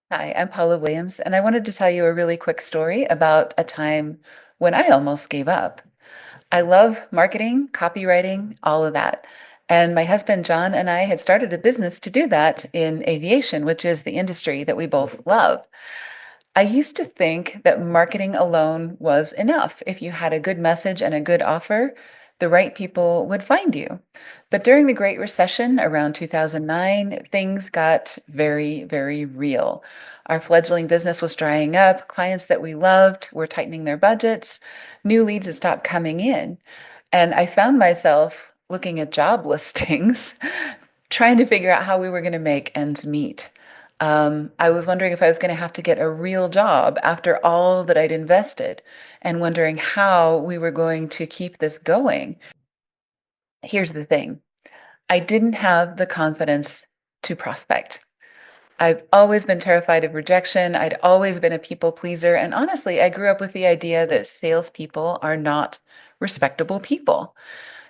Hi, I'm Paula Williams, and I wanted to tell you a really quick story about a time when I almost gave up. I love marketing, copywriting, all of that. And my husband, John, and I had started a business to do that in aviation, which is the industry that we both love. I used to think that marketing alone was enough. If you had a good message and a good offer, the right people would find you. But during the Great Recession around 2009, things got very, very real. Our fledgling business was drying up. Clients that we loved were tightening their budgets. New leads had stopped coming in. And I found myself looking at job listings, trying to figure out how we were going to make ends meet. I was wondering if I was going to have to get a real job after all that I'd invested and wondering how we were going to keep this going. Here's the thing. I didn't have the confidence to prospect. I've always been terrified of rejection. I'd always been a people pleaser. And honestly, I grew up with the idea that salespeople are not respectable people.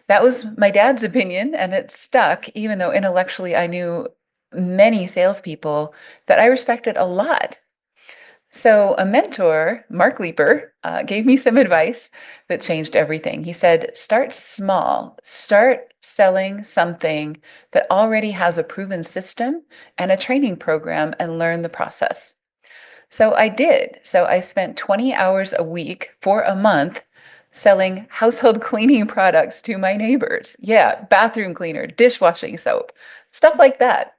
That was my dad's opinion, and it stuck, even though intellectually I knew many salespeople that I respected a lot. So, a mentor, Mark Leeper, gave me some advice that changed everything. He said, start small, start selling something that already has a proven system and a training program and learn the process. So I did. So I spent 20 hours a week for a month selling household cleaning products to my neighbors. Yeah, bathroom cleaner, dishwashing soap, stuff like that.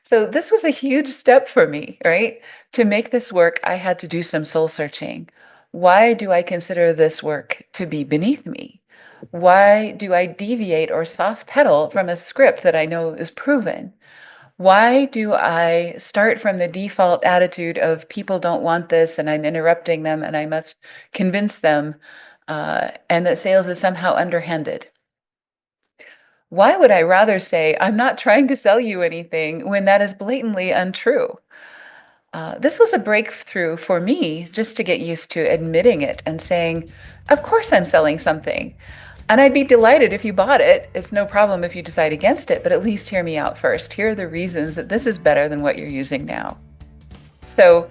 So this was a huge step for me, right? To make this work, I had to do some soul searching. Why do I consider this work to be beneath me? Why do I deviate or soft pedal from a script that I know is proven? Why do I start from the default attitude of people don't want this and I'm interrupting them and I must convince them, and that sales is somehow underhanded? Why would I rather say, I'm not trying to sell you anything when that is blatantly untrue? This was a breakthrough for me just to get used to admitting it and saying, of course I'm selling something. And I'd be delighted if you bought it. It's no problem if you decide against it, but at least hear me out first. Here are the reasons that this is better than what you're using now. So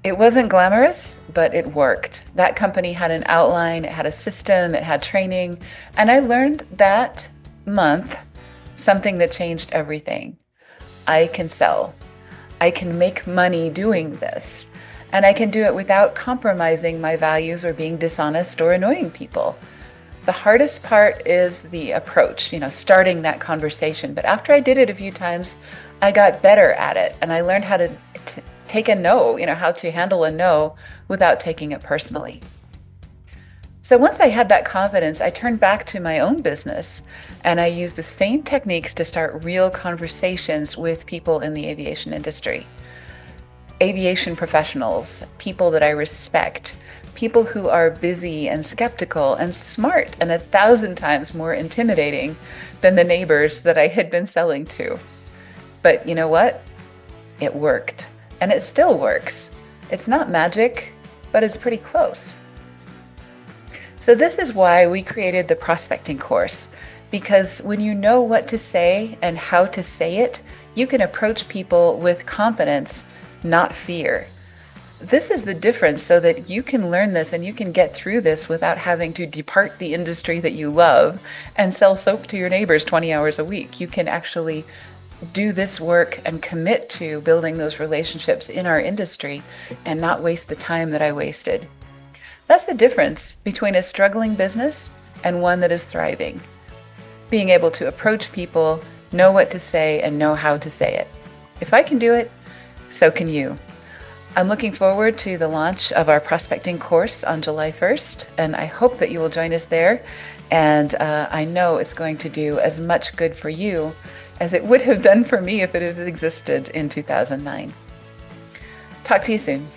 it wasn't glamorous, but it worked. That company had an outline, it had a system, it had training. And I learned that month something that changed everything. I can sell. I can make money doing this. And I can do it without compromising my values or being dishonest or annoying people. The hardest part is the approach, starting that conversation. But after I did it a few times, I got better at it. And I learned how to take a no, how to handle a no without taking it personally. So once I had that confidence, I turned back to my own business and I used the same techniques to start real conversations with people in the aviation industry. Aviation professionals, people that I respect, people who are busy and skeptical and smart and 1,000 times more intimidating than the neighbors that I had been selling to. But you know what? It worked. And it still works. It's not magic, but it's pretty close. So this is why we created the prospecting course, because when you know what to say and how to say it, you can approach people with confidence, not fear. This is the difference so that you can learn this and you can get through this without having to depart the industry that you love and sell soap to your neighbors 20 hours a week. You can actually do this work and commit to building those relationships in our industry and not waste the time that I wasted. That's the difference between a struggling business and one that is thriving. Being able to approach people, know what to say, and know how to say it. If I can do it, so can you. I'm looking forward to the launch of our prospecting course on July 1st, and I hope that you will join us there. And I know it's going to do as much good for you as it would have done for me if it had existed in 2009. Talk to you soon.